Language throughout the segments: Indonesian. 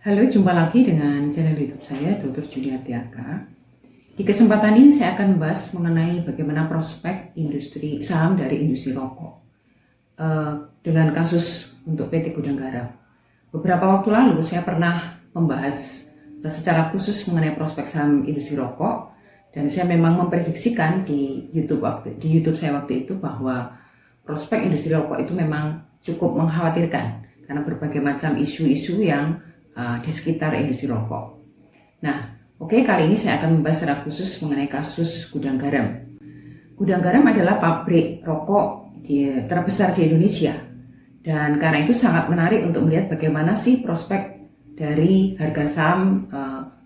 Halo, jumpa lagi dengan channel YouTube saya, Dr. Juliarti Aka. Di kesempatan ini saya akan membahas mengenai bagaimana prospek industri saham dari industri rokok dengan kasus untuk PT Gudang Garam. Beberapa waktu lalu saya pernah membahas secara khusus mengenai prospek saham industri rokok, dan saya memang memprediksikan di YouTube saya waktu itu bahwa prospek industri rokok itu memang cukup mengkhawatirkan karena berbagai macam isu-isu yang di sekitar industri rokok. Nah, kali ini saya akan membahas secara khusus mengenai kasus Gudang Garam. Gudang Garam adalah pabrik rokok terbesar di Indonesia, dan karena itu sangat menarik untuk melihat bagaimana sih prospek dari harga saham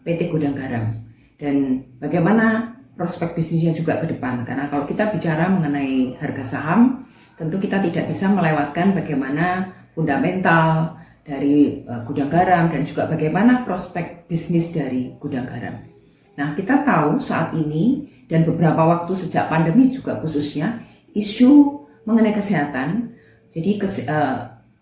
PT Gudang Garam dan bagaimana prospek bisnisnya juga ke depan. Karena kalau kita bicara mengenai harga saham, tentu kita tidak bisa melewatkan bagaimana fundamental dari Gudang Garam dan juga bagaimana prospek bisnis dari Gudang Garam. Nah, kita tahu saat ini dan beberapa waktu sejak pandemi juga khususnya isu mengenai kesehatan, jadi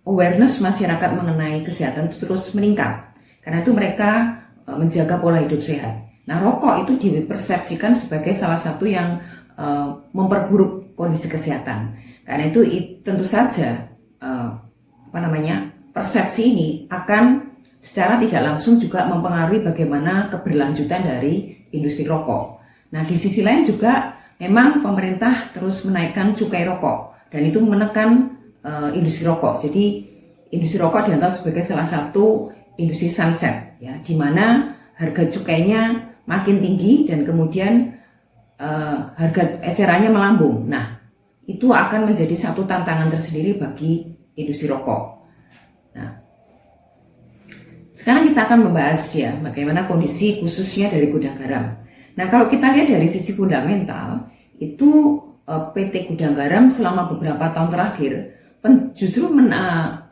awareness masyarakat mengenai kesehatan itu terus meningkat. Karena itu mereka menjaga pola hidup sehat. Nah, rokok itu dipersepsikan sebagai salah satu yang memperburuk kondisi kesehatan. Karena itu tentu saja persepsi ini akan secara tidak langsung juga mempengaruhi bagaimana keberlanjutan dari industri rokok. Nah, di sisi lain juga memang pemerintah terus menaikkan cukai rokok dan itu menekan industri rokok. Jadi industri rokok dianggap sebagai salah satu industri sunset, ya, di mana harga cukainya makin tinggi dan kemudian harga ecerannya melambung. Nah, itu akan menjadi satu tantangan tersendiri bagi industri rokok. Nah, sekarang kita akan membahas ya bagaimana kondisi khususnya dari Gudang Garam. Nah, kalau kita lihat dari sisi fundamental, itu PT Gudang Garam selama beberapa tahun terakhir justru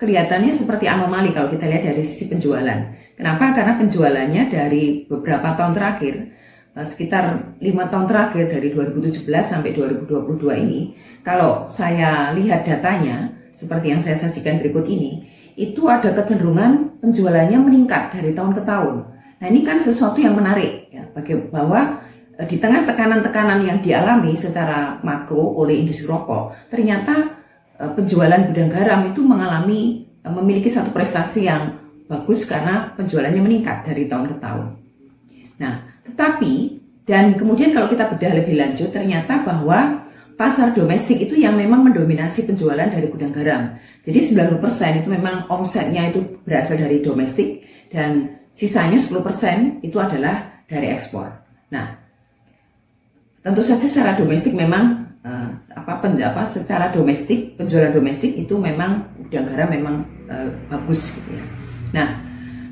kelihatannya seperti anomali kalau kita lihat dari sisi penjualan. Kenapa? Karena penjualannya dari beberapa tahun terakhir, sekitar 5 tahun terakhir dari 2017 sampai 2022 ini, kalau saya lihat datanya seperti yang saya sajikan berikut ini, itu ada kecenderungan penjualannya meningkat dari tahun ke tahun. Nah, ini kan sesuatu yang menarik ya, bahwa di tengah tekanan-tekanan yang dialami secara makro oleh industri rokok, ternyata penjualan Gudang Garam itu memiliki satu prestasi yang bagus karena penjualannya meningkat dari tahun ke tahun. Nah, dan kemudian kalau kita bedah lebih lanjut, ternyata bahwa pasar domestik itu yang memang mendominasi penjualan dari Gudang Garam. Jadi 90% itu memang omsetnya itu berasal dari domestik dan sisanya 10% itu adalah dari ekspor. Nah, tentu saja secara domestik memang secara domestik, penjualan domestik itu memang Gudang Garam memang bagus gitu ya. Nah,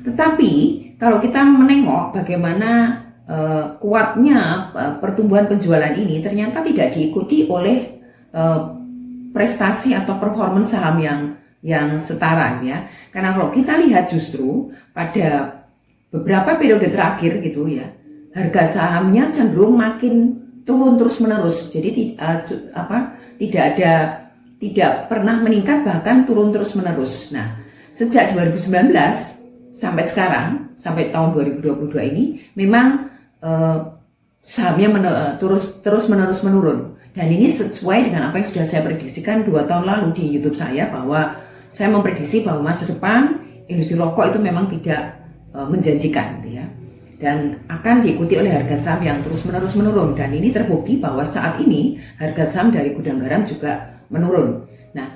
tetapi kalau kita menengok bagaimana kuatnya pertumbuhan penjualan ini ternyata tidak diikuti oleh prestasi atau performance saham yang setara ya. Karena kalau kita lihat justru pada beberapa periode terakhir gitu ya, harga sahamnya cenderung makin turun terus menerus. Jadi tidak pernah meningkat, bahkan turun terus menerus. Nah, sejak 2019 sampai sekarang, sampai tahun 2022 ini memang sahamnya terus menerus menurun. Dan ini sesuai dengan apa yang sudah saya prediksikan 2 tahun lalu di YouTube saya, bahwa saya memprediksi bahwa masa depan industri rokok itu memang tidak menjanjikan gitu ya. Dan akan diikuti oleh harga saham yang terus menerus menurun. Dan ini terbukti bahwa saat ini harga saham dari Gudang Garam juga menurun. Nah,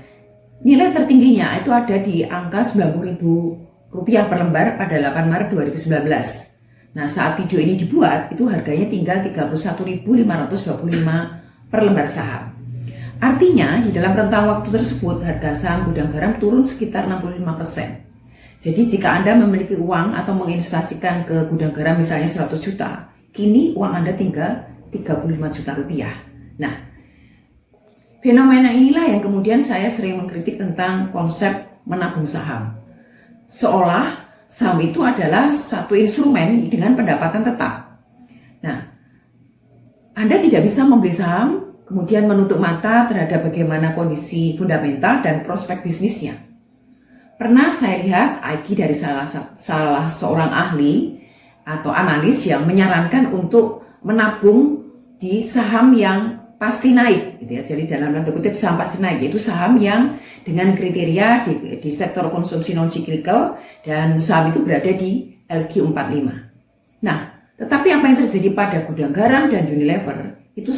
nilai tertingginya itu ada di angka Rp90.000 per lembar pada 8 Maret 2019. Nah, saat video ini dibuat, itu harganya tinggal Rp31.525 per lembar saham. Artinya, di dalam rentang waktu tersebut, harga saham Gudang Garam turun sekitar 65%. Jadi, jika Anda memiliki uang atau menginvestasikan ke Gudang Garam misalnya 100 juta, kini uang Anda tinggal Rp35 juta. Nah, fenomena inilah yang kemudian saya sering mengkritik tentang konsep menabung saham. Seolah saham itu adalah satu instrumen dengan pendapatan tetap. Nah, Anda tidak bisa membeli saham kemudian menutup mata terhadap bagaimana kondisi fundamental dan prospek bisnisnya. pernah saya lihat IG dari salah seorang ahli atau analis yang menyarankan untuk menabung di saham yang pasti naik, gitu ya. Jadi dalam tanda kutip saham pasti naik, yaitu saham yang dengan kriteria di sektor konsumsi non cyclical dan saham itu berada di LQ45. Nah, tetapi apa yang terjadi pada Gudang Garam dan Unilever itu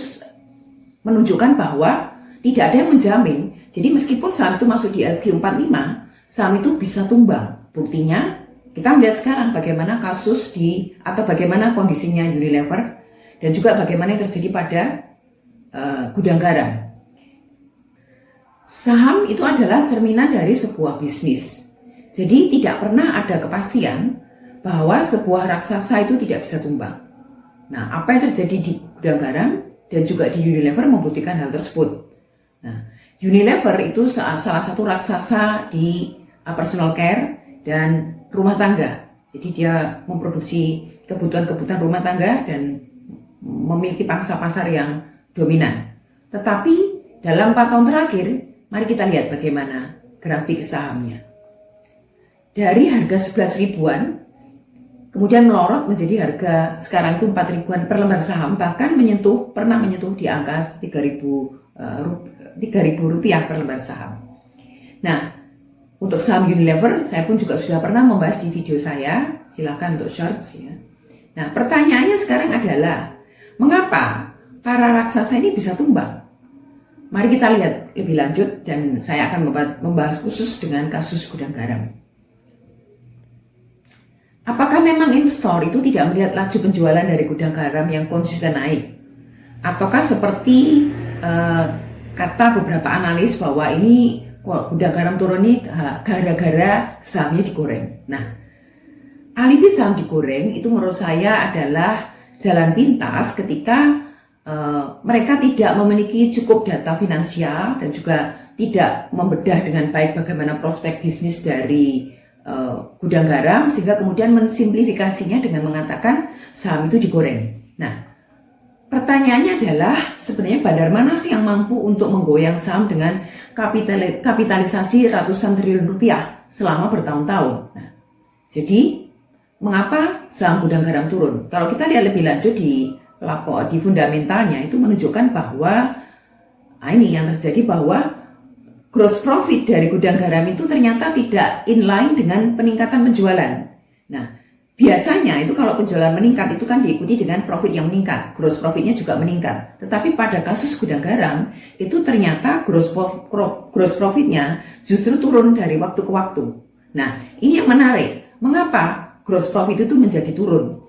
menunjukkan bahwa tidak ada yang menjamin. Jadi meskipun saham itu masuk di LQ45, saham itu bisa tumbang. Buktinya kita melihat sekarang bagaimana kasus atau bagaimana kondisinya Unilever dan juga bagaimana yang terjadi pada Gudang Garam. Saham itu adalah cerminan dari sebuah bisnis. Jadi tidak pernah ada kepastian bahwa sebuah raksasa itu tidak bisa tumbang. Nah, apa yang terjadi di Gudang Garam dan juga di Unilever membuktikan hal tersebut. Nah, Unilever itu salah satu raksasa di personal care dan rumah tangga. Jadi dia memproduksi kebutuhan-kebutuhan rumah tangga dan memiliki pangsa pasar yang dominan. Tetapi dalam 4 tahun terakhir, mari kita lihat bagaimana grafik sahamnya. Dari harga 11 ribuan, kemudian melorot menjadi harga sekarang itu 4 ribuan per lembar saham, bahkan pernah menyentuh di angka 3.000 rupiah per lembar saham. Nah, untuk saham Unilever, saya pun juga sudah pernah membahas di video saya, silakan untuk shorts ya. Nah, pertanyaannya sekarang adalah, mengapa para raksasa ini bisa tumbang? Mari kita lihat lebih lanjut dan saya akan membahas khusus dengan kasus Gudang Garam. Apakah memang investor itu tidak melihat laju penjualan dari Gudang Garam yang konsisten naik? Ataukah seperti kata beberapa analis bahwa ini Gudang Garam turun ini gara-gara sahamnya digoreng? Nah, alibi saham digoreng itu menurut saya adalah jalan pintas ketika mereka tidak memiliki cukup data finansial dan juga tidak membedah dengan baik bagaimana prospek bisnis dari Gudang Garam, sehingga kemudian mensimplifikasinya dengan mengatakan saham itu digoreng. Nah, pertanyaannya adalah sebenarnya bandar mana sih yang mampu untuk menggoyang saham dengan kapitalisasi ratusan triliun rupiah selama bertahun-tahun? Nah, jadi mengapa saham Gudang Garam turun? Kalau kita lihat lebih lanjut di fundamentalnya itu menunjukkan bahwa ini yang terjadi bahwa gross profit dari Gudang Garam itu ternyata tidak inline dengan peningkatan penjualan. Nah, biasanya itu kalau penjualan meningkat itu kan diikuti dengan profit yang meningkat, gross profitnya juga meningkat. Tetapi pada kasus Gudang Garam itu ternyata gross profitnya justru turun dari waktu ke waktu. Nah, ini yang menarik. Mengapa gross profit itu menjadi turun?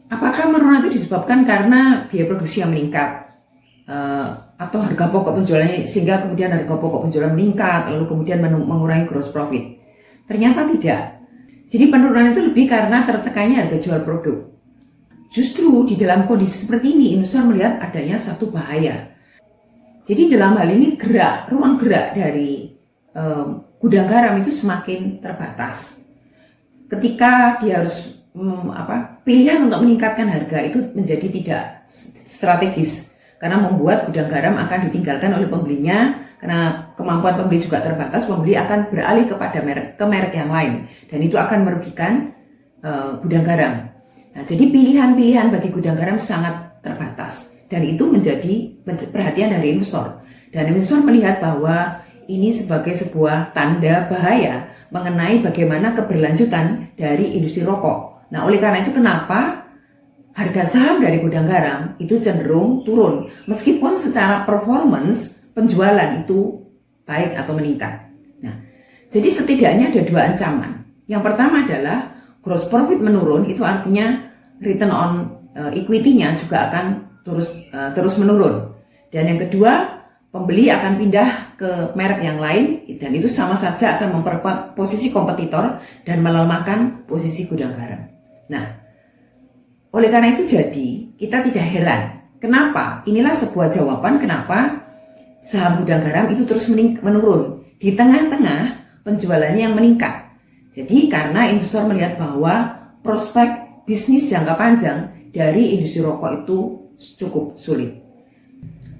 Apakah penurunan itu disebabkan karena biaya produksi yang meningkat atau harga pokok penjualannya, sehingga kemudian harga pokok penjualan meningkat lalu kemudian mengurangi gross profit? Ternyata tidak. Jadi penurunan itu lebih karena tertekannya harga jual produk. Justru di dalam kondisi seperti ini investor melihat adanya satu bahaya. Jadi dalam hal ini ruang gerak dari Gudang Garam itu semakin terbatas. Ketika dia harus pilihan untuk meningkatkan harga itu menjadi tidak strategis karena membuat Gudang Garam akan ditinggalkan oleh pembelinya, karena kemampuan pembeli juga terbatas. Pembeli akan beralih kepada merek yang lain dan itu akan merugikan Gudang Garam. Nah, jadi pilihan-pilihan bagi Gudang Garam sangat terbatas dan itu menjadi perhatian dari investor, dan investor melihat bahwa ini sebagai sebuah tanda bahaya mengenai bagaimana keberlanjutan dari industri rokok. Nah, oleh karena itu kenapa harga saham dari Gudang Garam itu cenderung turun meskipun secara performance penjualan itu baik atau meningkat. Nah, jadi setidaknya ada 2 ancaman. Yang pertama adalah gross profit menurun, itu artinya return on equity-nya juga akan terus menurun. Dan yang kedua, pembeli akan pindah ke merek yang lain dan itu sama saja akan memperkuat posisi kompetitor dan melemahkan posisi Gudang Garam. Nah, oleh karena itu jadi kita tidak heran kenapa, inilah sebuah jawaban kenapa saham Gudang Garam itu terus menurun di tengah-tengah penjualannya yang meningkat. Jadi karena investor melihat bahwa prospek bisnis jangka panjang dari industri rokok itu cukup sulit.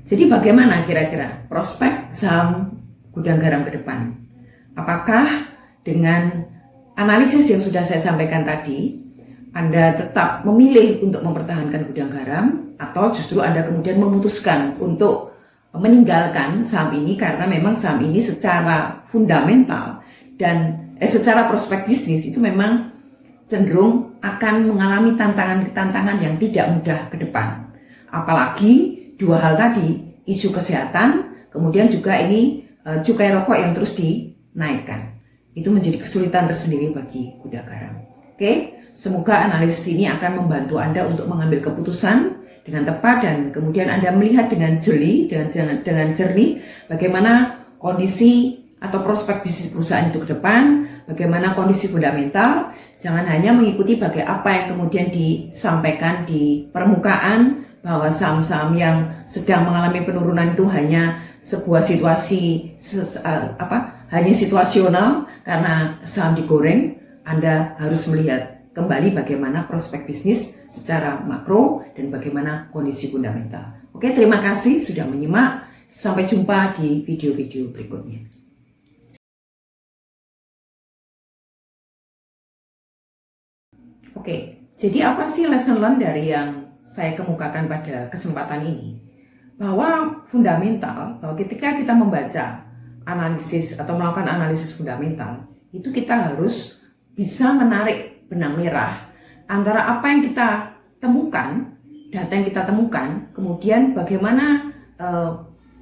Jadi bagaimana kira-kira prospek saham Gudang Garam ke depan? Apakah dengan analisis yang sudah saya sampaikan tadi, Anda tetap memilih untuk mempertahankan gudang garam, atau justru Anda kemudian memutuskan untuk meninggalkan saham ini karena memang saham ini secara fundamental dan secara prospek bisnis itu memang cenderung akan mengalami tantangan yang tidak mudah ke depan. Apalagi dua hal tadi, isu kesehatan, kemudian juga ini cukai rokok yang terus dinaikkan. Itu menjadi kesulitan tersendiri bagi gudang garam. Oke, semoga analisis ini akan membantu Anda untuk mengambil keputusan dengan tepat dan kemudian Anda melihat dengan jeli, dengan jernih bagaimana kondisi atau prospek bisnis perusahaan itu ke depan, bagaimana kondisi fundamental. Jangan hanya mengikuti apa yang kemudian disampaikan di permukaan bahwa saham-saham yang sedang mengalami penurunan itu hanya sebuah situasi hanya situasional karena saham digoreng. Anda harus melihat kembali bagaimana prospek bisnis secara makro dan bagaimana kondisi fundamental. Oke, terima kasih sudah menyimak. Sampai jumpa di video-video berikutnya. Oke, jadi apa sih lesson learned dari yang saya kemukakan pada kesempatan ini? Bahwa fundamental, bahwa ketika kita membaca analisis atau melakukan analisis fundamental, itu kita harus bisa menarik benang merah antara apa yang kita temukan, data yang kita temukan, kemudian bagaimana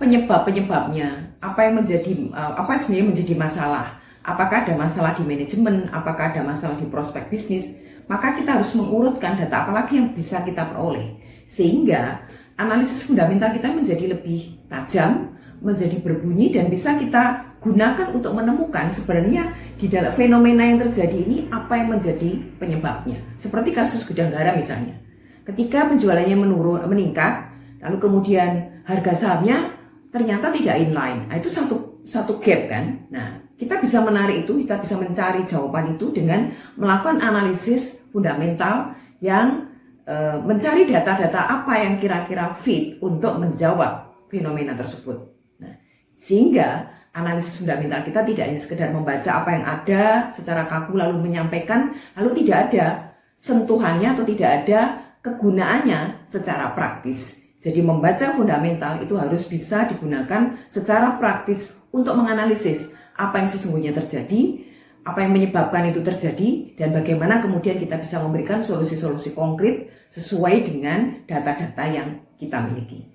penyebabnya, apa sebenarnya menjadi masalah, apakah ada masalah di manajemen, apakah ada masalah di prospek bisnis. Maka kita harus mengurutkan data apalagi yang bisa kita peroleh, sehingga analisis fundamental kita menjadi lebih tajam, menjadi berbunyi, dan bisa kita gunakan untuk menemukan sebenarnya di dalam fenomena yang terjadi ini apa yang menjadi penyebabnya. Seperti kasus gudang garam misalnya, ketika penjualannya meningkat, lalu kemudian harga sahamnya ternyata tidak inline, itu satu gap kan. Nah, kita bisa menarik itu, kita bisa mencari jawaban itu dengan melakukan analisis fundamental yang mencari data-data apa yang kira-kira fit untuk menjawab fenomena tersebut. Nah, sehingga analisis fundamental kita tidak hanya sekedar membaca apa yang ada secara kaku lalu menyampaikan, lalu tidak ada sentuhannya atau tidak ada kegunaannya secara praktis. Jadi membaca fundamental itu harus bisa digunakan secara praktis untuk menganalisis apa yang sesungguhnya terjadi, apa yang menyebabkan itu terjadi, dan bagaimana kemudian kita bisa memberikan solusi-solusi konkret sesuai dengan data-data yang kita miliki.